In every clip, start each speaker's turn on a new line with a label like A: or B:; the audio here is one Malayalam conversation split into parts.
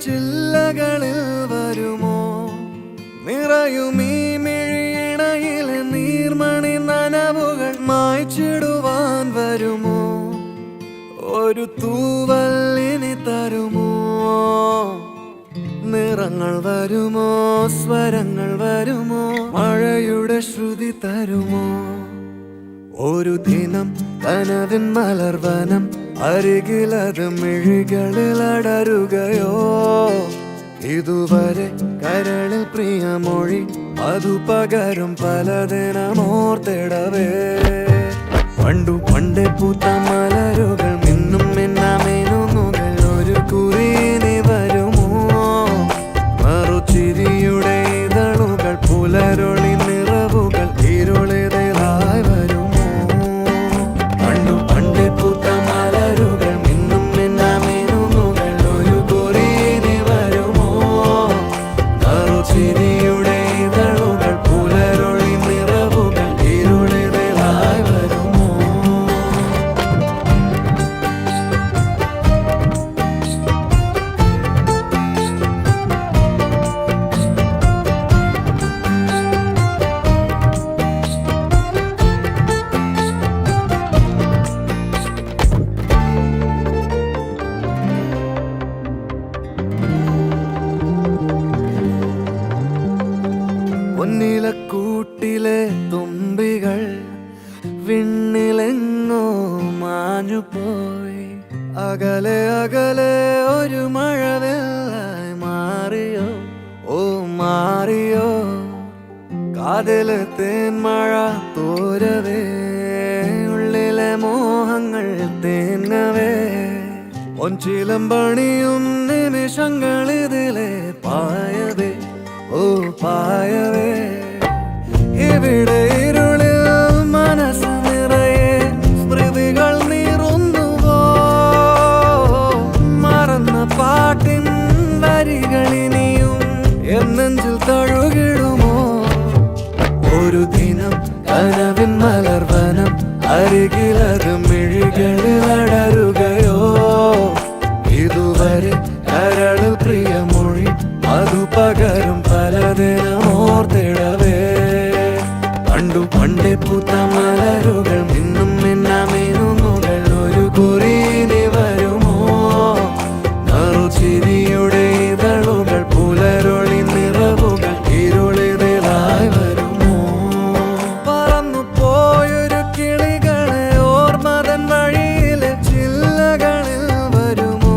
A: ചില്ലകളിൽ വരുമോ? നിറയുമീ മിഴിയിണയിലെ നീർമണി നനവുകൾ മായ്ച്ചിടുവാൻ വരുമോ? ഒരു തൂവല്ലിനി തരുമോ? നിറങ്ങൾ വരുമോ? സ്വരങ്ങൾ വരുമോ? മഴയുടെ ശ്രുതി തരുമോ? ഒരു ദിനം കനവിൻ മലർവനം അരികിലത് മിഴികളിൽ അടരുകയോ? ഇതുവരെ കരളിൽ പ്രിയമൊഴി അതു പകരും പലതിനമോർത്തിടവേ. പണ്ടു പണ്ടേ പൂത്ത മലരുകൾ മിന്നും മിന്നാമേനുകൾ ഒരു കുറിയിനി വരുമോ? മറുചിരിയുടെ ഇതളുകൾ പുലരൊളി നിറവുകൾ ഇരുളിതായി വരുമോ? പണ്ടു പണ്ടേ പൂത്ത മലരുകൾ മിന്നും മിന്നാമേനുകൾ ഒരു കുറിയിനി വരുമോ? മറുചിരിയുടെ ഇതളുകൾ പുലരൊളി നിറവുകൾ ഇരുളിതായി വരുമോ? പൊന്നിലക്കൂട്ടിലെ തുമ്പികൾ വിണ്ണിലെങ്ങോ മാഞ്ഞുപോയി. അകലെ അകലെ ഒരു മഴവെള്ളായി മാറിയോ? ഓ മാറിയോ? കാതിലെ തേന്മഴ തോരവേ, ഉള്ളിലെ മോഹങ്ങൾ തേങ്ങവേ. ഒഞ്ചിലം പണിയും നിമിഷങ്ങളിതിലെ പായവേ, ഓ പായവേ. ഇവിടെ ഇരുളിൽ മനസ്സ് നിറയെ സ്മൃതികൾ നീറുന്നുവോ? മറന്ന പാട്ടിൻ വരികളിനിയും എന്നെഞ്ചിൽ തഴുകിടുമോ? ഒരു ദിനം കനവിൻ മലർവനം അരികിലത് മിഴികളിൽ അടരുകയോ? ഇതുവരെ കരളിൽ പ്രിയമൊഴി അതു പകരും പലതിനമോർത്തിടവേ. പണ്ടു പണ്ടേ പൂത്ത മലരുകൾ മിന്നും മിന്നാമേനുകൾ ഒരു കുറിയിനി വരുമോ? നറുചിരിയുടെ ഇതളുകൾ പുലരൊളി നിറവുകൾ ഇരുളിതായി വരുമോ? പറന്നു പോയൊരു കിളികളെ ഓർമ്മതൻ വഴിയിലെ ചില്ലകളിൽ വരുമോ?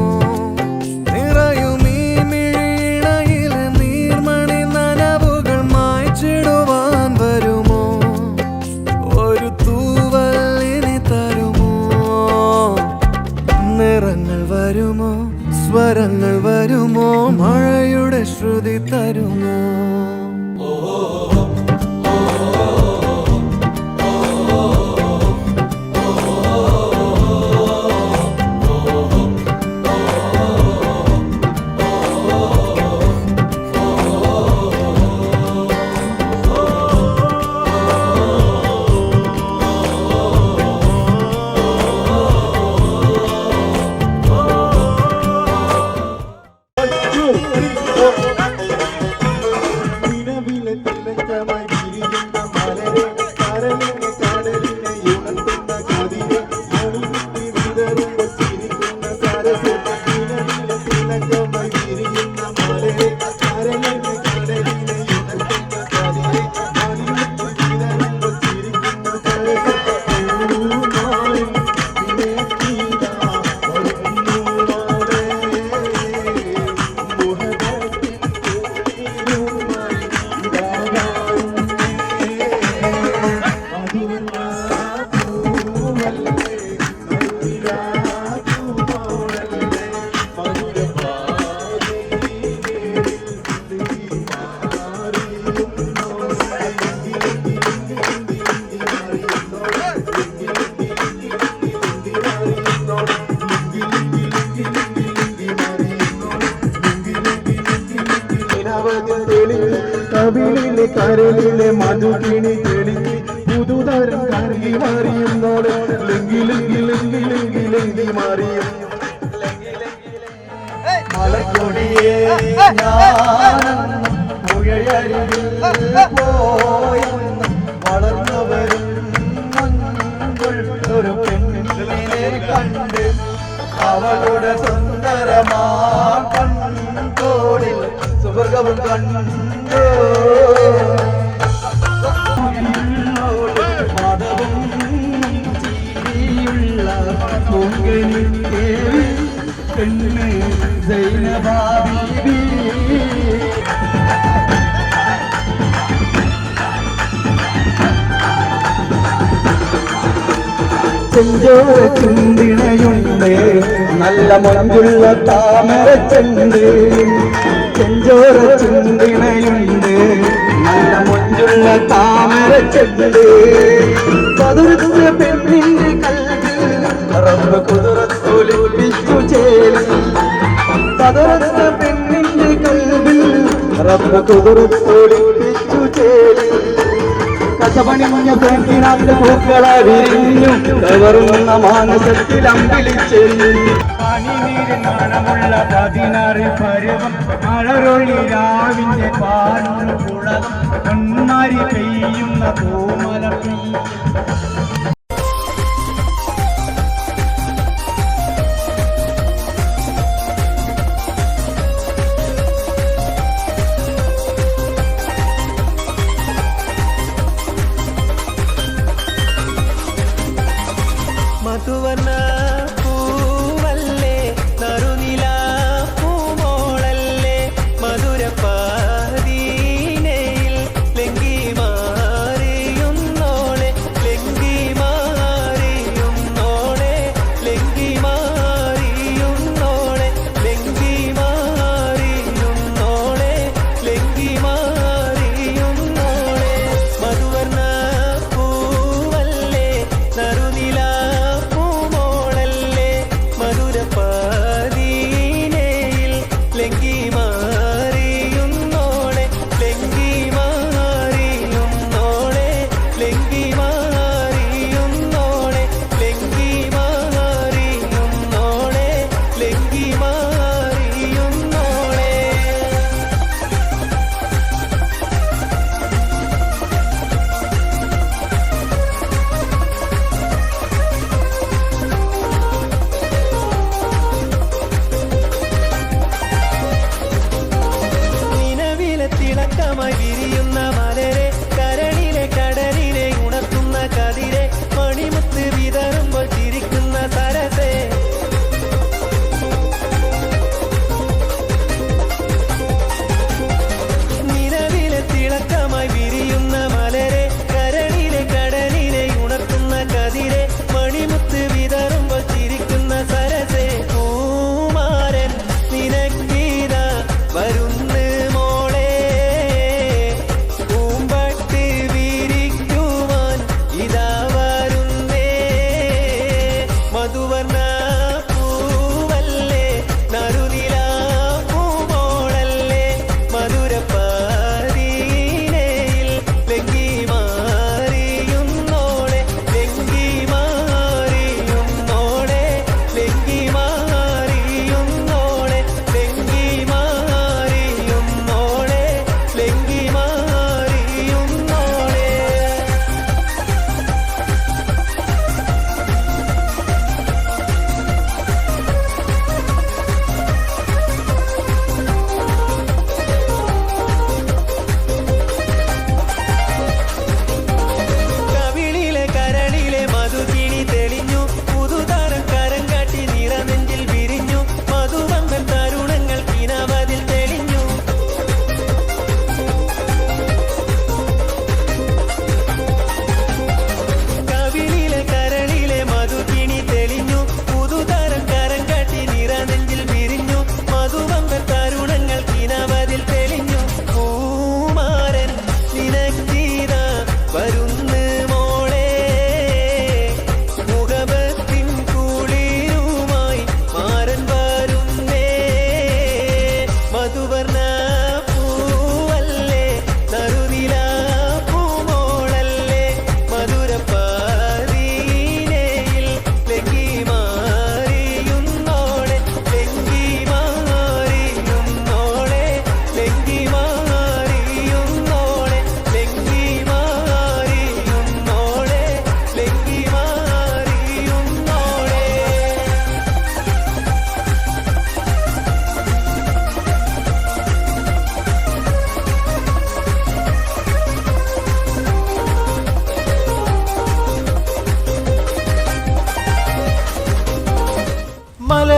A: നിറയുമീ മിഴിയിണയിലെ നീർമണി നനവുകൾ മായ്ച്ചിടുവാൻ വരുമോ? ഒരു തൂവല്ലിനി തരുമോ? നിറങ്ങൾ വരുമോ? സ്വരങ്ങൾ വരുമോ? മഴയുടെ ശ്രുതി തരുമോ?
B: കവിളിലെ കരളിലെ മധുകിണി തെളിഞ്ഞ് പുതുതരം കരകി മാറിയുന്നോട് ലെങ്കി ലെങ്കി ലെങ്കി ലെങ്കി ലെങ്കി മാറിയും മല
C: മലക്കൊടിയേ ഞാനെന്നും പുഴയരികിൽ പോയെന്നും വളർന്നു വരും മുൻപുൾ ഒരു പെണ്ണിനെ കണ്ട് അവളുടെ സുന്ദരമാ കൺകോടിൽ സുവർഗവും കണ്ടു മതവും ചിരിയുള്ള പൊങ്കലി ദേവി പെണ്ണ് സൈനബാ ബീബി ചെഞ്ചോര ചുണ്ടിണയുണ്ട് നല്ല മൊഞ്ചുള്ള താമരച്ചെണ്ട് ചെഞ്ചോര ചുണ്ടിണയുണ്ട് നല്ല മൊഞ്ചുള്ള താമരച്ചെണ്ട് പതുർത്ത പെണ്ണിന്റെ കൽവിൽ റബ്ബ് കുതിരത്തൊലിപ്പിച്ചു ചേലി പതുർത്ത പെണ്ണിന്റെ കൽവിൽ റബ്ബ് കുതിരത്തൊലിപ്പിച്ചു ചേലി കസപണിഞ്ഞ പെണ്ണിനാത്ത് പൂക്കള വിരിഞ്ഞു കവറുന്ന മാനസത്തിൽ അമ്പിളിച്ചെല്ലു
B: പനിനീര് മണമുള്ള 16 പരുവം മഴറൊളി രാവിന്റെ പാടുന്ന കുളകം പൊന്മാരി പെയ്യുന്ന പൂമല
A: മധുവർണ്ണ പൂവല്ലേ നറുനില പൂമോളല്ലേ മധുരപ്പാതീനയിൽ ലെങ്കി മാറിയുന്നോളെ ലെങ്കി മാറിയുന്നോളെ ലെങ്കി മാറിയുന്നോളെ ലെങ്കി മാറിയുന്നോളെ ലെങ്കി മാറിയുന്നോളെ മധുവർണ്ണ പൂവല്ലേ നറുനില പൂമോളല്ലേ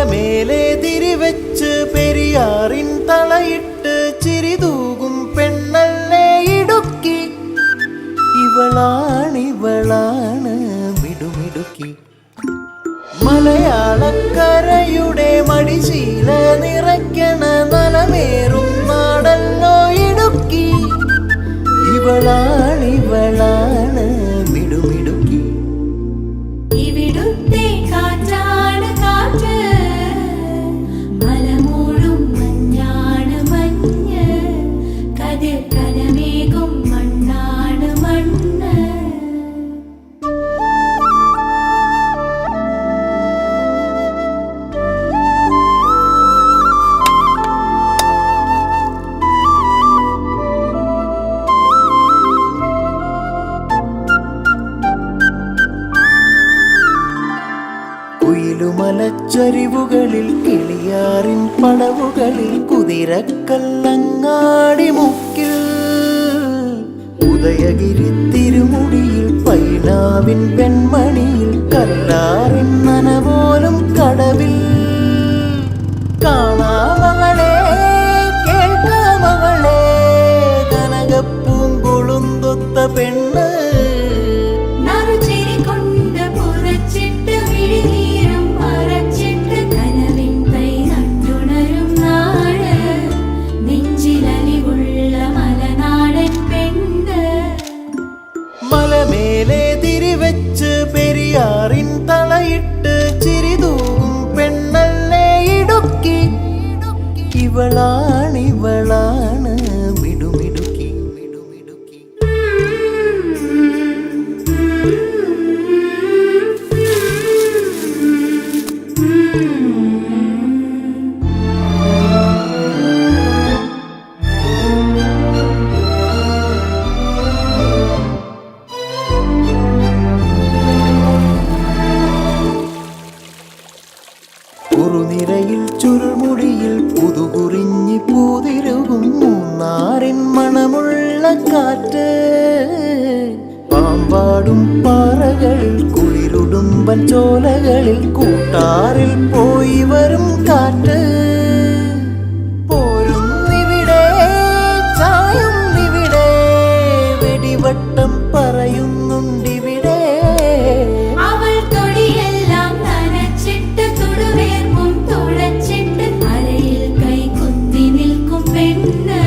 A: മലമേലെ തിരിവെച്ച് പെരിയാറിൻ തളയിട്ട് ചിരിതൂകും പെണ്ണല്ലേ ഇടുക്കി. ഇവളാണ് മിടുമിടുക്കി. മലയാളക്കരയുടെ മടിശീല നിറയ്ക്കണ നലമേറും നാടല്ലോ ഇടുക്കി. ഇവളാണ് മിടുമിടുക്കി.
D: ഇവിടുത്തെ കാറ്റാണ് കാറ്റ്, മലമൂടും മഞ്ഞാണ് മഞ്ഞ്, കതിർ കലമേകും മണ്ണാണ് മണ്ണ്.
A: കുയിലുമലച്ചരിവുകളിൽ കിളിയാറിൻ പടവുകളിൽ കുതിരക്കല്ലങ്ങാടി മുക്കിൽ ഉദയഗിരി തിരുമുടിയിൽ പൈനാവിൻ പെൺമണിയിൽ കല്ലാറിൻ നനപോലും കടവിൽ കാണാമകളെ കേൾക്കാമകളെ കനകപ്പൂങ്കൊളുന്തൊത്ത പെണ്ണ്.
D: നറുചിരി കൊണ്ട് പുറച്ചിട്ട് വിഴിനീരും മറച്ചിട്ട് കനവിൻ തൈ നട്ടുണരും നാട്, നെഞ്ചിലലിവുള്ള മലനാടൻ പെണ്ണ്.
A: മലമേലെ തിരിവെച്ച് പെരിയാറിൻ തളയിട്ട് ചിരിതൂകും പെണ്ണല്ലേ ഇടുക്കി. ഇവളാണ് മിടുമിടുക്കി. കുറുനിരയിൽ ചുരുൾമുടിയിൽ പുതുകുറിഞ്ഞി പൂതിരുകും മൂന്നാറിൻ മണമുള്ള കാറ്റ്, പാമ്പാടും പാറകളിൽ കുളിരുടുമ്പൻ ചോലകളിൽ കൂട്ടാറിൽ പോയി വരും കാറ്റ്. പോരുന്നിവിടെ ചായുന്നിവിടെ വെടിവട്ടം പറയുന്നുണ്ടിവിടെ.
D: അവൾ തൊടിയെല്ലാം നനച്ചിട്ട് തുടുവേർപ്പും തുളച്ചിട്ട് അരയിൽ കൈ കുത്തി നിൽക്കും പെണ്ണ്,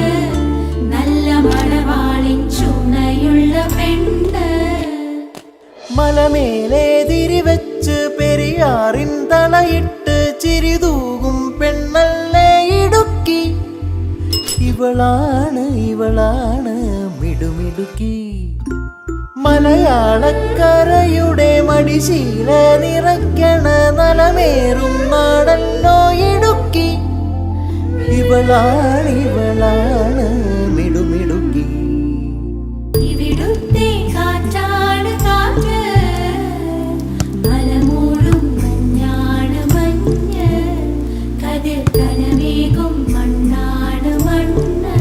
D: നല്ല മണവാളിൻ ചുണയുള്ള പെണ്ണ്.
A: മലമേലെ തിരിവെച്ച് പെരിയാറിൻ തളയിട്ട് ചിരിതൂകും പെണ്ണല്ലേ ഇടുക്കി. ഇവളാണ് മിടുമിടുക്കി. മലയാളക്കരയുടെ മടിശീല നിറയ്ക്കണ നലമേറും നാടല്ലോ ഇടുക്കി. ഇവളാണ് മിടുമിടുക്കി.
D: ഇവിടുത്തെ കാറ്റാണ് കാറ്റ്, മലമൂടും മഞ്ഞാണ് മഞ്ഞ്, കതിർ കലമേകും മണ്ണാണ് മണ്ണ്.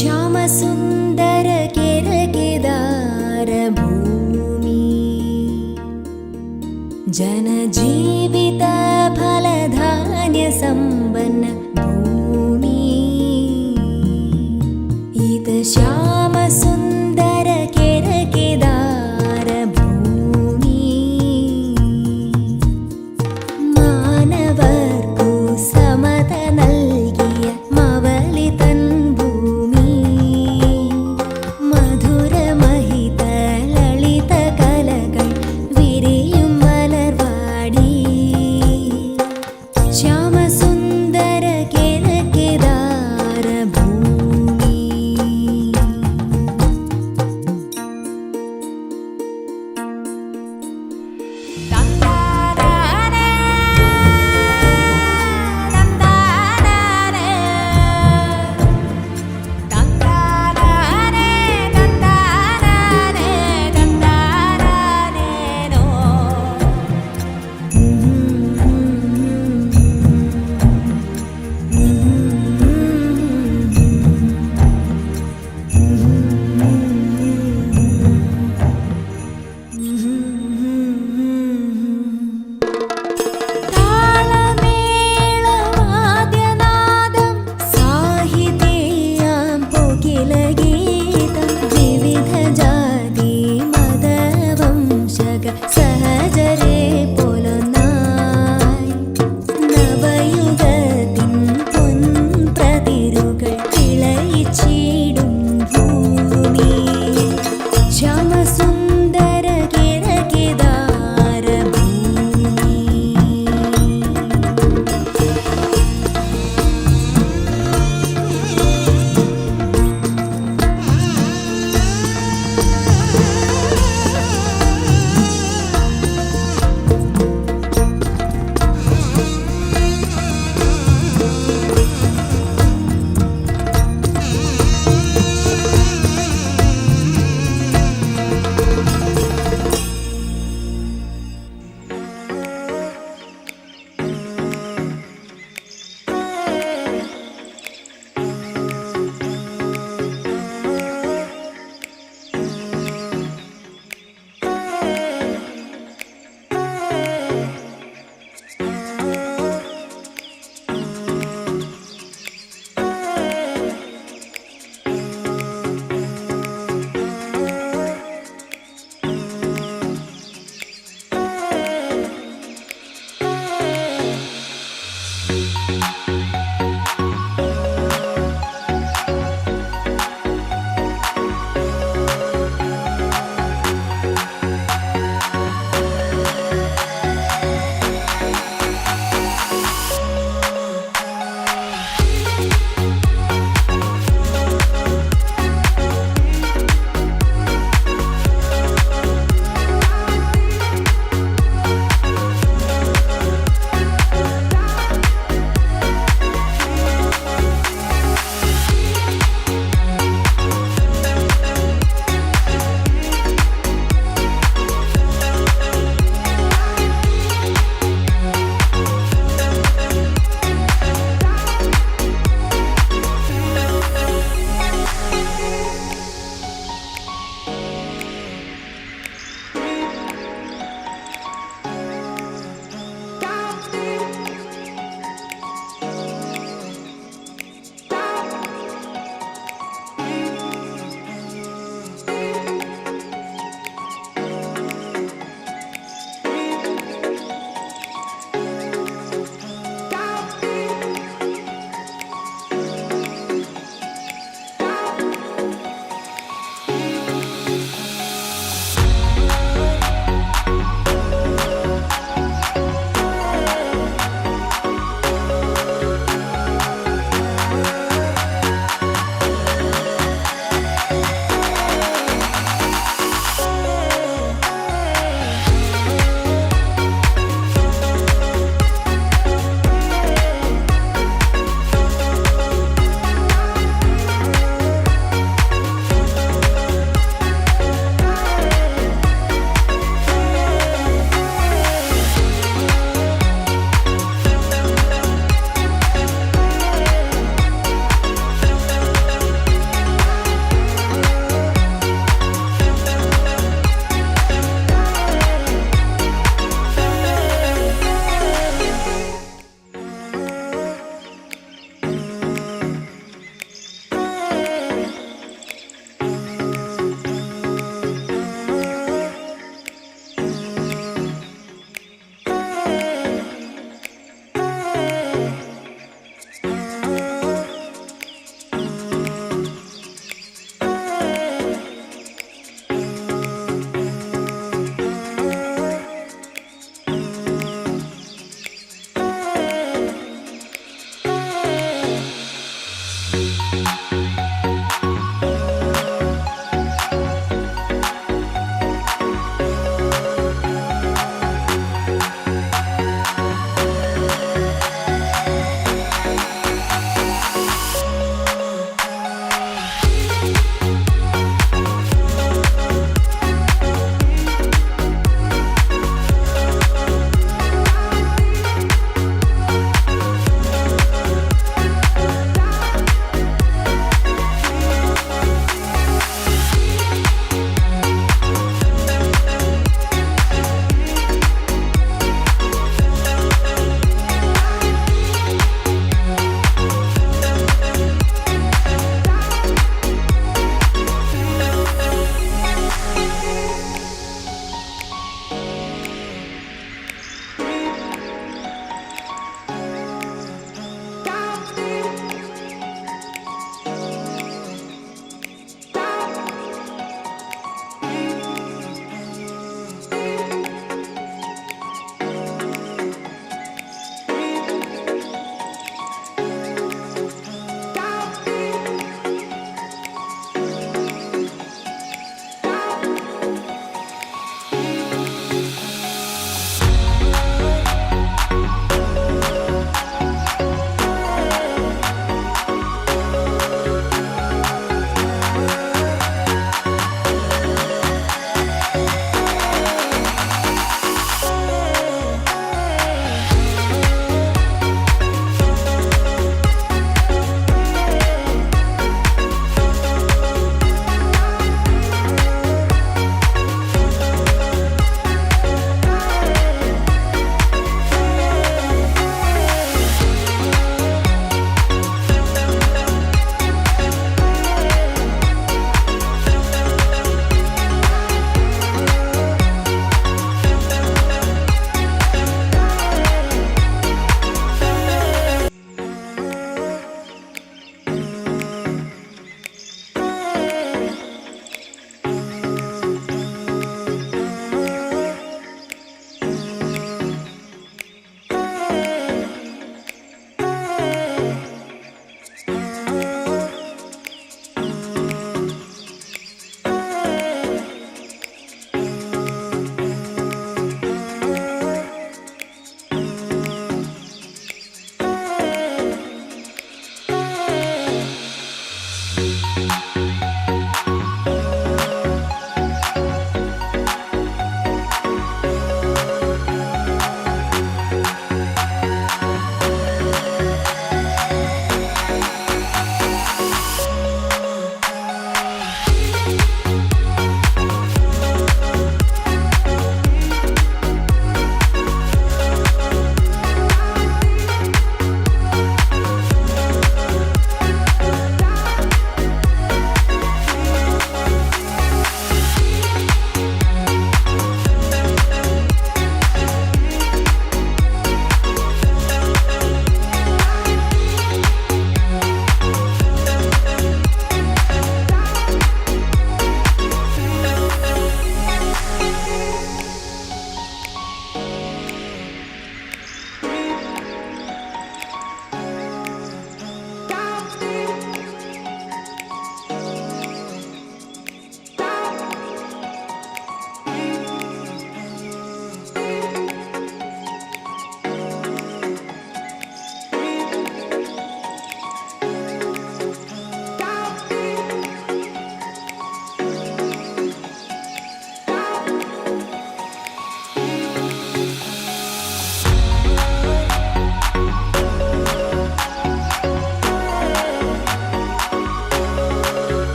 E: ശ്യാമസുന്ദര കേരകേദാര ഭൂമി, जनजीवित फलधान्य संपन्न भूमि, इत श्याम सुंदर केरकेदार भूमि, मानवर्कु समत നൽകിയ മവലിതൻ ഭൂമി, മധുരമഹിത ലളിത കലകൾ വിരിയും മലർവാടി, ശ്യാമസുന്ദര കേരകേദാര ഭൂമി.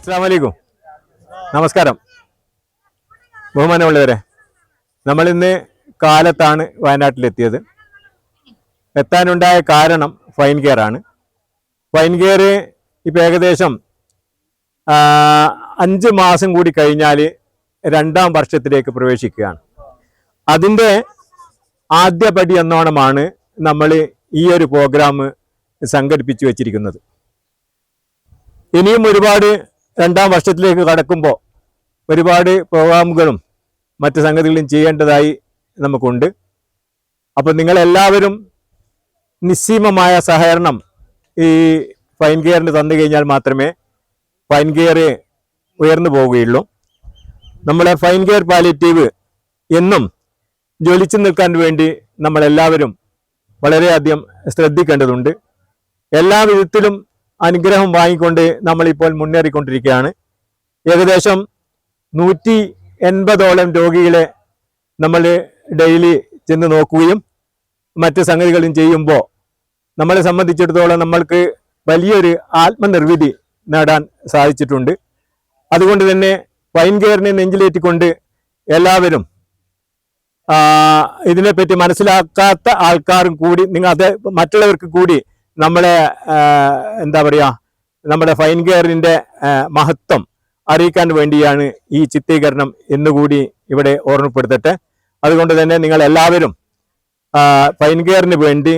F: അസ്സലാമു അലൈക്കും. നമസ്കാരം. ബഹുമാനമുള്ളവരെ, നമ്മളിന്ന് കാലത്താണ് വയനാട്ടിലെത്തിയത്. എത്താനുണ്ടായ കാരണം ഫൈൻ കെയർ ആണ്. ഫൈൻ കെയർ ഇപ്പം ഏകദേശം 5 മാസം കൂടി കഴിഞ്ഞാൽ 2ാം വർഷത്തിലേക്ക് പ്രവേശിക്കുകയാണ്. അതിൻ്റെ ആദ്യപടി എന്നോണമാണ് നമ്മൾ ഈ ഒരു പ്രോഗ്രാം സംഘടിപ്പിച്ചു വച്ചിരിക്കുന്നത്. ഇനിയും ഒരുപാട് 2ാം വർഷത്തിലേക്ക് കടക്കുമ്പോൾ ഒരുപാട് പ്രോഗ്രാമുകളും മറ്റ് സംഗതികളും ചെയ്യേണ്ടതായി നമുക്കുണ്ട്. അപ്പോൾ നിങ്ങളെല്ലാവരും നിസ്സീമമായ സഹകരണം ഈ ഫൈൻ കെയറിന് തന്നു കഴിഞ്ഞാൽ മാത്രമേ ഫൈൻ കെയർ ഉയർന്നു പോവുകയുള്ളൂ. നമ്മളെ ഫൈൻ കെയർ പാലിയേറ്റീവ് എന്നും ജ്വലിച്ചു നിൽക്കാൻ വേണ്ടി നമ്മളെല്ലാവരും വളരെയധികം ശ്രദ്ധിക്കേണ്ടതുണ്ട്. എല്ലാ വിധത്തിലും അനുഗ്രഹം വാങ്ങിക്കൊണ്ട് നമ്മളിപ്പോൾ മുന്നേറിക്കൊണ്ടിരിക്കുകയാണ്. ഏകദേശം 180ഓളം രോഗികളെ നമ്മൾ ഡെയിലി ചെന്ന് നോക്കുകയും മറ്റ് സംഗതികളും ചെയ്യുമ്പോൾ നമ്മളെ സംബന്ധിച്ചിടത്തോളം നമ്മൾക്ക് വലിയൊരു ആത്മനിർവൃതി നേടാൻ സാധിച്ചിട്ടുണ്ട്. അതുകൊണ്ട് തന്നെ ഫൈൻ കെയറിനെ നെഞ്ചിലേറ്റിക്കൊണ്ട് എല്ലാവരും ഇതിനെപ്പറ്റി മനസ്സിലാക്കാത്ത ആൾക്കാരും കൂടി അത് മറ്റുള്ളവർക്ക് കൂടി നമ്മളെ എന്താ പറയുക, നമ്മുടെ ഫൈൻ കെയറിൻ്റെ മഹത്വം അറിയിക്കാൻ വേണ്ടിയാണ് ഈ ചിത്രീകരണം എന്നുകൂടി ഇവിടെ ഓർമ്മപ്പെടുത്തട്ടെ. അതുകൊണ്ട് തന്നെ നിങ്ങളെല്ലാവരും ഫൈൻ കെയറിന് വേണ്ടി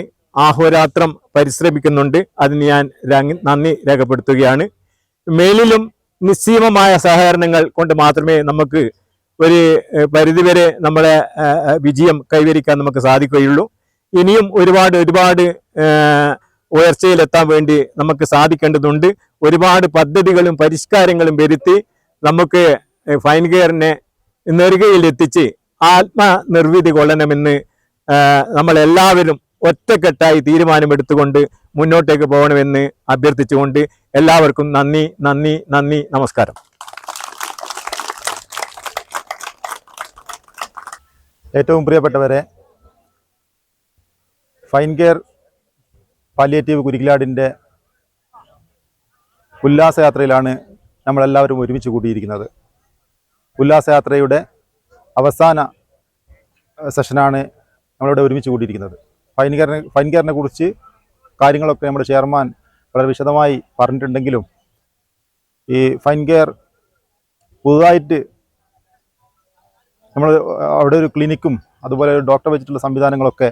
F: ആഹോരാത്രം പരിശ്രമിക്കുന്നുണ്ട്. അതിന് ഞാൻ നന്ദി രേഖപ്പെടുത്തുകയാണ്. മേലിലും നിസ്സീമമായ സഹകരണങ്ങൾ കൊണ്ട് മാത്രമേ നമുക്ക് ഒരു പരിധിവരെ നമ്മളെ വിജയം കൈവരിക്കാൻ നമുക്ക് സാധിക്കുകയുള്ളൂ. ഇനിയും ഒരുപാട് ഉയർച്ചയിലെത്താൻ വേണ്ടി നമുക്ക് സാധിക്കേണ്ടതുണ്ട്. ഒരുപാട് പദ്ധതികളും പരിഷ്കാരങ്ങളും വരുത്തി നമുക്ക് ഫൈൻ കെയറിനെ നെറുകയിലെത്തിച്ച് ആത്മനിർവൃതി കൊള്ളണമെന്ന് നമ്മളെല്ലാവരും ഒറ്റക്കെട്ടായി തീരുമാനമെടുത്തുകൊണ്ട് മുന്നോട്ടേക്ക് പോകണമെന്ന് അഭ്യർത്ഥിച്ചുകൊണ്ട് എല്ലാവർക്കും നന്ദി. നമസ്കാരം.
G: ഏറ്റവും പ്രിയപ്പെട്ടവരെ, ഫൈൻ കെയർ പാലിയേറ്റീവ് കുരിക്കിലാടിൻ്റെ ഉല്ലാസയാത്രയിലാണ് നമ്മളെല്ലാവരും ഒരുമിച്ച് കൂടിയിരിക്കുന്നത്. ഉല്ലാസയാത്രയുടെ അവസാന സെഷനാണ് നമ്മളിവിടെ ഒരുമിച്ച് കൂടിയിരിക്കുന്നത്. ഫൈൻ കെയറിനെ കുറിച്ച് കാര്യങ്ങളൊക്കെ നമ്മുടെ ചെയർമാൻ വളരെ വിശദമായി പറഞ്ഞിട്ടുണ്ടെങ്കിലും ഈ ഫൈൻ കെയർ പുതുതായിട്ട് നമ്മൾ അവിടെ ഒരു ക്ലിനിക്കും അതുപോലെ ഒരു ഡോക്ടറെ വെച്ചിട്ടുള്ള സംവിധാനങ്ങളൊക്കെ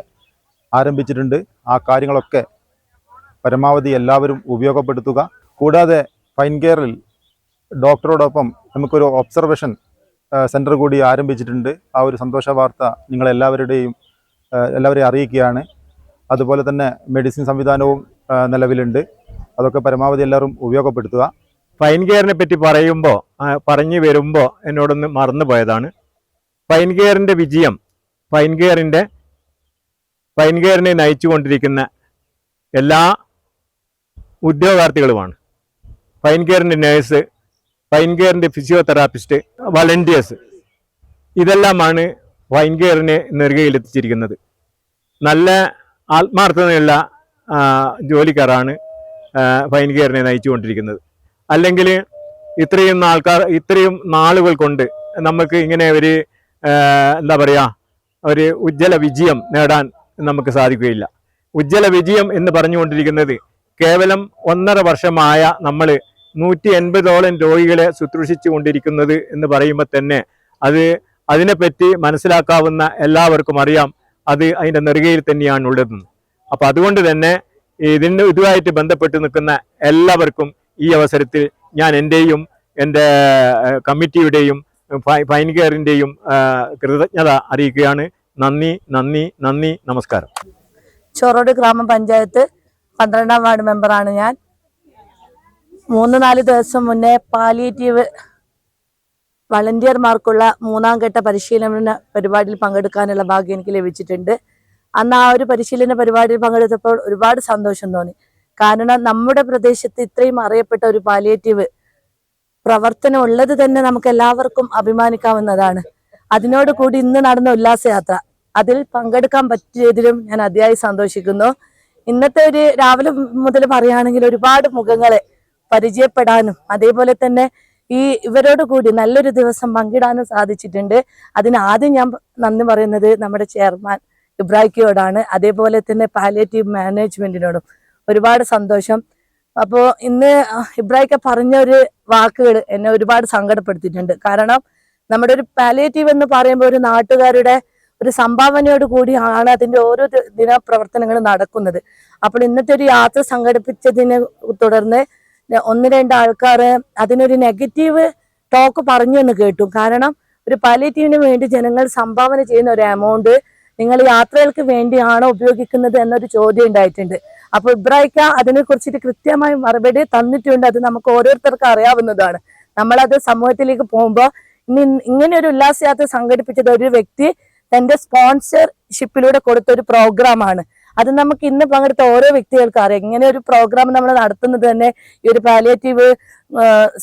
G: ആരംഭിച്ചിട്ടുണ്ട്. ആ കാര്യങ്ങളൊക്കെ പരമാവധി എല്ലാവരും ഉപയോഗപ്പെടുത്തുക. കൂടാതെ ഫൈൻ കെയറിൽ ഡോക്ടറോടൊപ്പം നമുക്കൊരു ഒബ്സർവേഷൻ സെൻറ്റർ കൂടി ആരംഭിച്ചിട്ടുണ്ട്. ആ ഒരു സന്തോഷ വാർത്ത എല്ലാവരെയും അറിയിക്കുകയാണ്. അതുപോലെ തന്നെ മെഡിസിൻ സംവിധാനവും നിലവിലുണ്ട്. അതൊക്കെ പരമാവധി എല്ലാവരും ഉപയോഗപ്പെടുത്തുക.
F: ഫൈൻ കെയറിനെ പറ്റി പറഞ്ഞു വരുമ്പോൾ എന്നോടൊന്ന് മറന്നു പോയതാണ്. ഫൈൻ കെയറിൻ്റെ വിജയം ഫൈൻ കെയറിനെ നയിച്ചു കൊണ്ടിരിക്കുന്ന എല്ലാ ഉദ്യോഗാർത്ഥികളുമാണ്. ഫൈൻ കെയറിൻ്റെ നേഴ്സ്, ഫൈൻ കെയറിൻ്റെ ഫിസിയോതെറാപ്പിസ്റ്റ്, വളണ്ടിയേഴ്സ്, ഇതെല്ലാമാണ് ഫൈൻ കെയറിനെ നെറുകയിലെത്തിച്ചിരിക്കുന്നത്. നല്ല ആത്മാർത്ഥതയുള്ള ജോലിക്കാരാണ് ഫൈൻ കെയറിനെ നയിച്ചു കൊണ്ടിരിക്കുന്നത്. അല്ലെങ്കിൽ ഇത്രയും നാളുകൾ കൊണ്ട് നമുക്ക് ഇങ്ങനെ ഒരു എന്താ പറയുക, ഒരു ഉജ്ജ്വല വിജയം നേടാൻ നമുക്ക് സാധിക്കുകയില്ല. ഉജ്ജ്വല വിജയം എന്ന് പറഞ്ഞുകൊണ്ടിരിക്കുന്നത് കേവലം 1.5 വർഷമായ നമ്മൾ 180ഓളം രോഗികളെ ശുശ്രൂഷിച്ചു കൊണ്ടിരിക്കുന്നത് എന്ന് പറയുമ്പോൾ തന്നെ അതിനെപ്പറ്റി മനസ്സിലാക്കാവുന്ന എല്ലാവർക്കും അറിയാം അത് അതിൻ്റെ നെറുകയിൽ തന്നെയാണ് ഉള്ളതെന്ന്. അപ്പോൾ അതുകൊണ്ട് തന്നെ ഇതുമായിട്ട് ബന്ധപ്പെട്ട് നിൽക്കുന്ന എല്ലാവർക്കും ഈ അവസരത്തിൽ ഞാൻ എൻ്റെയും എൻ്റെ കമ്മിറ്റിയുടെയും ഫൈൻ കെയറിൻ്റെയും കൃതജ്ഞത അറിയിക്കുകയാണ്. നന്ദി. നമസ്കാരം.
H: ചോറോട് ഗ്രാമപഞ്ചായത്ത് 12ാം വാർഡ് മെമ്പറാണ് ഞാൻ. 3-4 ദിവസം മുന്നേ പാലിയേറ്റീവ് വളണ്ടിയർമാർക്കുള്ള 3ാം ഘട്ട പരിശീലന പരിപാടിയിൽ പങ്കെടുക്കാനുള്ള ഭാഗ്യം എനിക്ക് ലഭിച്ചിട്ടുണ്ട്. അന്ന് ആ ഒരു പരിശീലന പരിപാടിയിൽ പങ്കെടുത്തപ്പോൾ ഒരുപാട് സന്തോഷം തോന്നി. കാരണം നമ്മുടെ പ്രദേശത്ത് ഇത്രയും അറിയപ്പെട്ട ഒരു പാലിയേറ്റീവ് പ്രവർത്തനം ഉള്ളത് തന്നെ നമുക്ക് എല്ലാവർക്കും അഭിമാനിക്കാവുന്നതാണ്. അതിനോട് കൂടി ഇന്ന് നടന്ന ഉല്ലാസയാത്ര അതിൽ പങ്കെടുക്കാൻ പറ്റിയതിലും ഞാൻ അതിയായി സന്തോഷിക്കുന്നു. ഇന്നത്തെ ഒരു രാവിലെ മുതൽ പറയുകയാണെങ്കിൽ ഒരുപാട് മുഖങ്ങളെ പരിചയപ്പെടാനും അതേപോലെ തന്നെ ഇവരോട് കൂടി നല്ലൊരു ദിവസം പങ്കിടാനും സാധിച്ചിട്ടുണ്ട്. അതിന് ആദ്യം ഞാൻ നന്ദി പറയുന്നത് നമ്മുടെ ചെയർമാൻ ഇബ്രാഹിക്കയോടാണ്. അതേപോലെ തന്നെ പാലിയേറ്റീവ് മാനേജ്മെന്റിനോടും ഒരുപാട് സന്തോഷം. അപ്പോൾ ഇന്ന് ഇബ്രാഹിക്ക പറഞ്ഞൊരു വാക്കുകൾ എന്നെ ഒരുപാട് സങ്കടപ്പെടുത്തിയിട്ടുണ്ട്. കാരണം നമ്മുടെ ഒരു പാലിയേറ്റീവ് എന്ന് പറയുമ്പോൾ ഒരു നാട്ടുകാരുടെ ഒരു സംഭാവനയോട് കൂടിയാണ് അതിന്റെ ഓരോ ദിനപ്രവർത്തനങ്ങൾ നടക്കുന്നത്. അപ്പോൾ ഇന്നത്തെ ഒരു യാത്ര സംഘടിപ്പിച്ചതിനെ തുടർന്ന് 1-2 ആൾക്കാർ അതിനൊരു നെഗറ്റീവ് ടോക്ക് പറഞ്ഞു എന്ന് കേട്ടു. കാരണം ഒരു പാലിയേറ്റീവിന് വേണ്ടി ജനങ്ങൾ സംഭാവന ചെയ്യുന്ന ഒരു എമൗണ്ട് നിങ്ങൾ യാത്രകൾക്ക് വേണ്ടിയാണോ ഉപയോഗിക്കുന്നത് എന്നൊരു ചോദ്യം ഉണ്ടായിട്ടുണ്ട്. അപ്പൊ ഇബ്രാഹിക്ക അതിനെ കുറിച്ചിട്ട് കൃത്യമായി മറുപടി തന്നിട്ടുണ്ട്. അത് നമുക്ക് ഓരോരുത്തർക്കും അറിയാവുന്നതാണ്. നമ്മളത് സമൂഹത്തിലേക്ക് പോകുമ്പോൾ ഇങ്ങനെ ഒരു ഉല്ലാസയാത്ര സംഘടിപ്പിച്ചത് ഒരു വ്യക്തി തന്റെ സ്പോൺസർഷിപ്പിലൂടെ കൊടുത്ത ഒരു പ്രോഗ്രാമാണ്. അത് നമുക്ക് ഇന്ന് പങ്കെടുത്ത ഓരോ വ്യക്തികൾക്കും അറിയാം. ഇങ്ങനെ ഒരു പ്രോഗ്രാം നമ്മൾ നടത്തുന്നത് തന്നെ ഈ ഒരു പാലിയേറ്റീവ്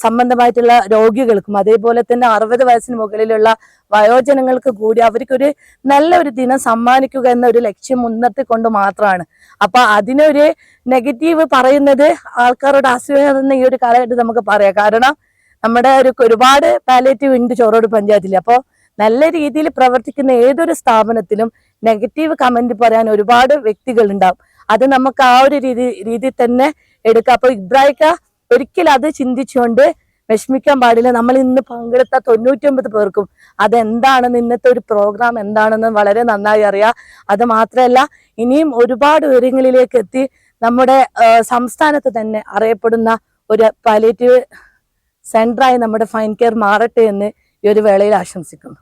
H: സംബന്ധമായിട്ടുള്ള രോഗികൾക്കും അതേപോലെ തന്നെ 60 വയസ്സിന് മുകളിലുള്ള വയോജനങ്ങൾക്ക് കൂടി അവർക്കൊരു നല്ലൊരു ദിനം സമ്മാനിക്കുക എന്ന ഒരു ലക്ഷ്യം മുൻനിർത്തിക്കൊണ്ട് മാത്രമാണ്. അപ്പൊ അതിനൊരു നെഗറ്റീവ് പറയുന്നത് ആൾക്കാരോട് അസൂയെന്ന് ഈ ഒരു കാലഘട്ടത്തിൽ നമുക്ക് പറയാം. കാരണം നമ്മുടെ ഒരുപാട് പാലിയേറ്റീവ് ഉണ്ട് ചോറോട് പഞ്ചായത്തിൽ. അപ്പോൾ നല്ല രീതിയിൽ പ്രവർത്തിക്കുന്ന ഏതൊരു സ്ഥാപനത്തിലും നെഗറ്റീവ് കമന്റ് പറയാൻ ഒരുപാട് വ്യക്തികൾ ഉണ്ടാവും. അത് നമുക്ക് ആ ഒരു രീതിയിൽ തന്നെ എടുക്കാം. അപ്പൊ ഇബ്രാഹിക്ക ഒരിക്കലും അത് ചിന്തിച്ചുകൊണ്ട് വിഷമിക്കാൻ പാടില്ല. നമ്മൾ ഇന്ന് പങ്കെടുത്ത 99 പേർക്കും അതെന്താണെന്ന് ഇന്നത്തെ ഒരു പ്രോഗ്രാം എന്താണെന്ന് വളരെ നന്നായി അറിയാം. അത് മാത്രമല്ല ഇനിയും ഒരുപാട് ഉയരങ്ങളിലേക്ക് എത്തി നമ്മുടെ സംസ്ഥാനത്ത് തന്നെ അറിയപ്പെടുന്ന ഒരു പാലിയേറ്റീവ് സെന്ററായി നമ്മുടെ ഫൈൻ കെയർ മാറട്ടെ എന്ന് ഈ ഒരു വേളയിൽ ആശംസിക്കുന്നു.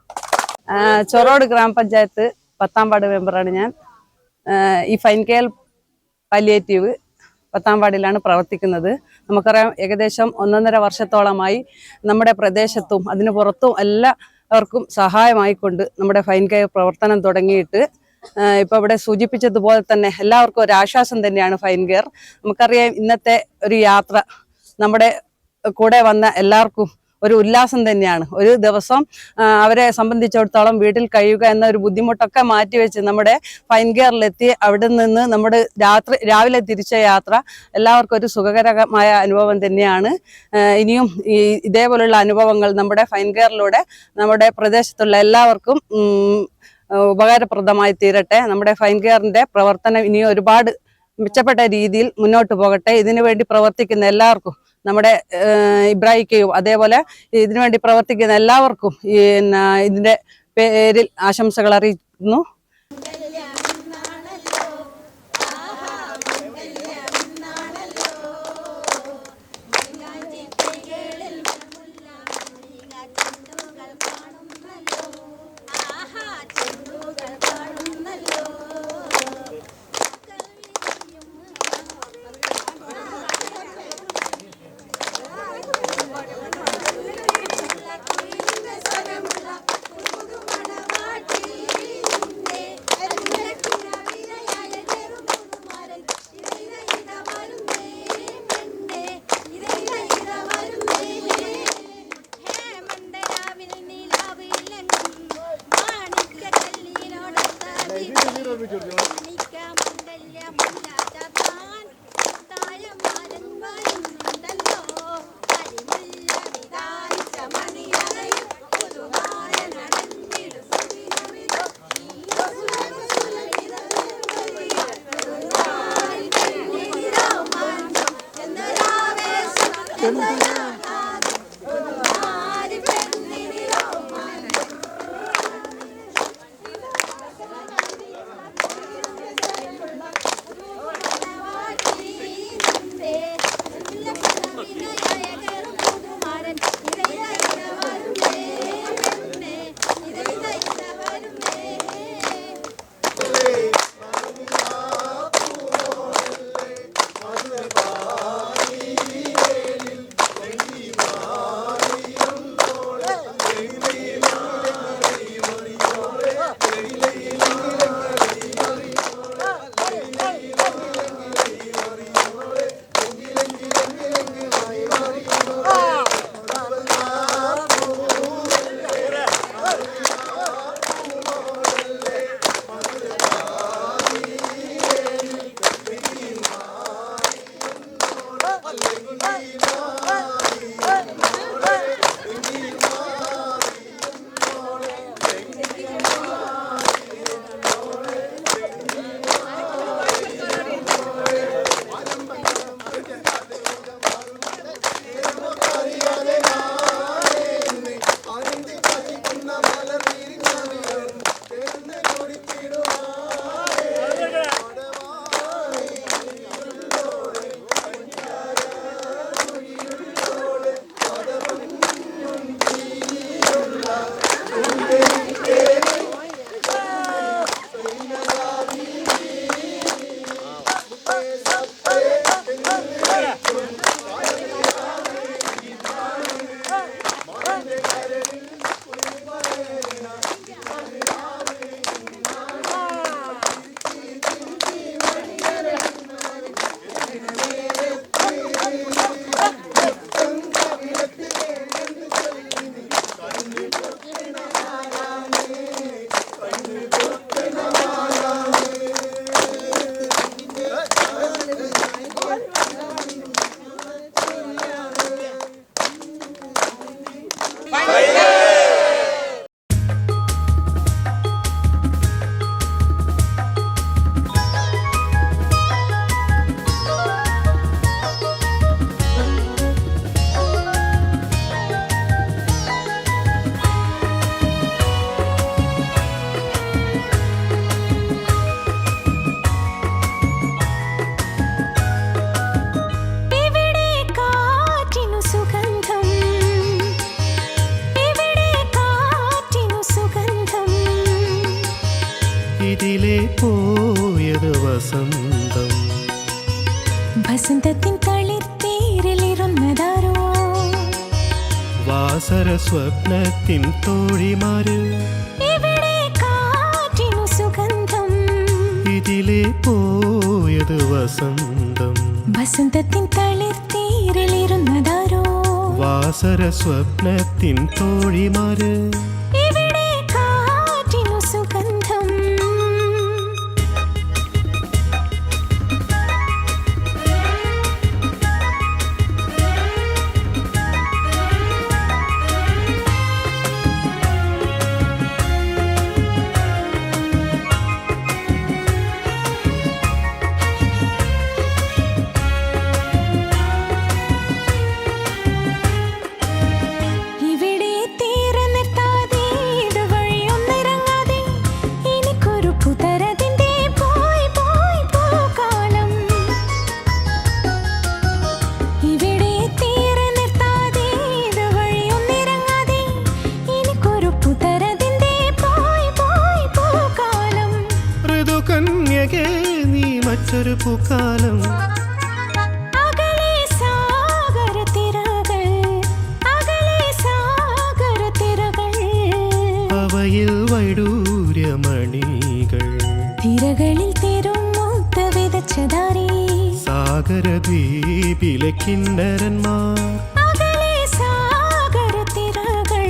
I: ചൊറോട് ഗ്രാമപഞ്ചായത്ത് 10ാം വാർഡ് മെമ്പറാണ് ഞാൻ. ഈ ഫൈൻ കെയർ പാലിയേറ്റീവ് 10ാം വാർഡിലാണ് പ്രവർത്തിക്കുന്നത്. നമുക്കറിയാം ഏകദേശം 1.5 വർഷത്തോളമായി നമ്മുടെ പ്രദേശത്തും അതിന് പുറത്തും എല്ലാവർക്കും സഹായമായിക്കൊണ്ട് നമ്മുടെ ഫൈൻ കെയർ പ്രവർത്തനം തുടങ്ങിയിട്ട് ഇപ്പോൾ ഇവിടെ സൂചിപ്പിച്ചതുപോലെ തന്നെ എല്ലാവർക്കും ഒരു ആശ്വാസം തന്നെയാണ് ഫൈൻ കെയർ. നമുക്കറിയാം ഇന്നത്തെ ഒരു യാത്ര നമ്മുടെ കൂടെ വന്ന എല്ലാവർക്കും ഒരു ഉല്ലാസം തന്നെയാണ്. ഒരു ദിവസം അവരെ സംബന്ധിച്ചിടത്തോളം വീട്ടിൽ കഴിയുക എന്ന ഒരു ബുദ്ധിമുട്ടൊക്കെ മാറ്റിവെച്ച് നമ്മുടെ ഫൈൻ കെയറിലെത്തി അവിടെ നിന്ന് നമ്മുടെ രാവിലെ തിരിച്ച യാത്ര എല്ലാവർക്കും ഒരു സുഖകരമായ അനുഭവം തന്നെയാണ്. ഇനിയും ഇതേപോലുള്ള അനുഭവങ്ങൾ നമ്മുടെ ഫൈൻ കെയറിലൂടെ നമ്മുടെ പ്രദേശത്തുള്ള എല്ലാവർക്കും ഉപകാരപ്രദമായി തീരട്ടെ. നമ്മുടെ ഫൈൻ കെയറിന്റെ പ്രവർത്തനം ഇനിയും ഒരുപാട് മെച്ചപ്പെട്ട രീതിയിൽ മുന്നോട്ട് പോകട്ടെ. ഇതിനു വേണ്ടി പ്രവർത്തിക്കുന്ന എല്ലാവർക്കും നമ്മുടെ ഇബ്രാഹിക്കയും അതേപോലെ ഇതിനുവേണ്ടി പ്രവർത്തിക്കുന്ന എല്ലാവർക്കും ഇതിന്റെ പേരിൽ ആശംസകൾ അറിയിക്കുന്നു.
A: ഇതിലെ പോയത് വസന്തം.
E: വസന്തത്തിൻ തളിർത്തേരിലിരുന്നതാരോ
A: വാസര സ്വപ്നത്തിൻ തോഴിമാര്.
E: ഇവിടെ കാറ്റിനു സുഗന്ധം.
A: ഇതിലെ പോയത് വസന്തം.
E: വസന്തത്തിൻ തളിർത്തേരിലിരുന്നതാരോ
A: വാസര സ്വപ്നത്തിൻ തോഴിമാര്.
E: ഇവിടെ കാറ്റിനു സുഗന്ധം. ഇവിടെ തീരെ നിർത്താതെ ഇതുവഴിയൊന്നിറങ്ങാതെ എനിക്കൊരു പുതരതിന്റെ പോയി പോയി പൂക്കാലം. ഇവിടെ തീരെ നിർത്താതെ ഇതുവഴിയൊന്നിറങ്ങാതെ എനിക്കൊരു പുതരതിന്റെ പോയി പോയി പൂക്കാലം.
A: ഋതുകന്യകേ നീ മറ്റൊരു പൂക്കാലം.
E: അകലെ സാഗരത്തിരകൾ, അകലെ സാഗരത്തിരകൾ.
A: അവയിൽ വൈഡൂര്യമണികൾ.
E: തിരകളിൽ തിരുമൂത്ത വിതച്ചതാരേ
A: സാഗരദ്വീപിലെ കിന്നരന്മാർ.
E: അകലെ സാഗരത്തിരകൾ.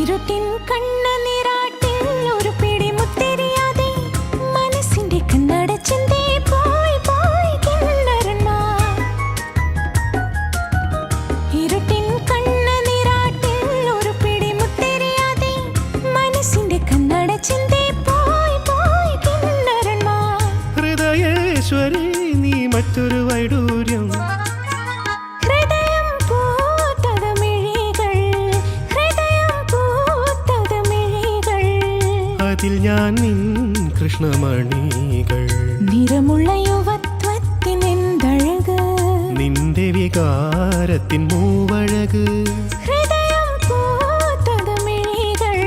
E: ഇരുട്ടിൻ കണ്ണ നിറാട്ടിൽ ഒരു പിടി മുത്തെരിയാതെ മനസ്സിന്റെ കണ്ണടച്ചിന്തേ പോയി പോയി കിന്നരന്മാർ. ഇരുട്ടിൻ കണ്ണ നിറാട്ടിൽ ഒരു പിടി മുത്തെരിയാതെ മനസ്സിന്റെ കണ്ണടച്ചിന്തേ പോയി പോയി കിന്നരന്മാർ.
A: ഹൃദയേശ്വരി നീ മറ്റൊരു വൈഡൂര്യം.
E: ഹൃദയം പൂത്തത് മിഴികൾ, ഹൃദയം പൂത്തത് മിഴികൾ.
A: അതിൽ ഞാൻ നിൻ കൃഷ്ണമണികൾ.
E: നിറമുള്ള യുവത്വത്തിൻ എന്തഴക്,
A: നിന്റെ വികാരത്തിൻ മൂവഴക്.
E: ഹൃദയം പൂത്തത് മിഴികൾ.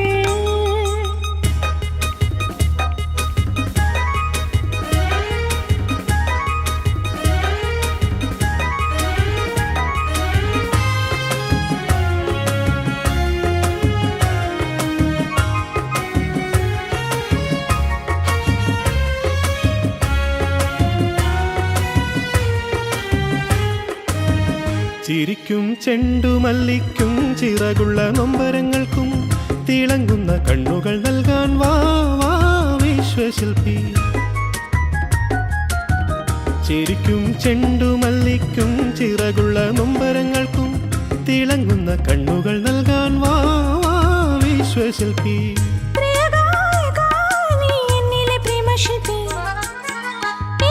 A: ചിരിക്കും ചെണ്ടുമല്ലിക്കും ചിറകുള്ള നൊമ്പരങ്ങൾക്കും തിളങ്ങുന്ന കണ്ണുകൾ നൽകാൻ വാ വാ വിശ്വശില്പി. ചിരിക്കും ചെണ്ടുമല്ലിക്കും ചിറകുള്ള നൊമ്പരങ്ങൾക്കും തിളങ്ങുന്ന കണ്ണുകൾ നൽകാൻ വാ വാ വിശ്വശില്പി.
E: പ്രിയഗായകാ നീ എന്നിലെ പ്രേമശില്പി.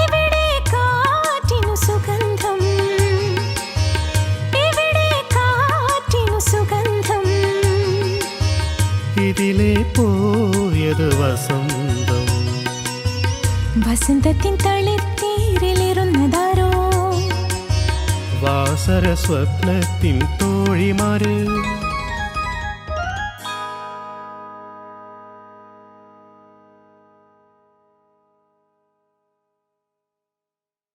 E: ഇവിടെ കാറ്റിനു സുഗന്ധം. ഇവിടെ കാറ്റിനു സുഗന്ധം.
A: ഇതിലെ പോയത് വസന്തം.
E: വസന്തത്തിൻ തളിർത്തേരിലിരുന്നതാരോ
A: വാസര സ്വപ്നത്തിൻ തോഴിമാര്.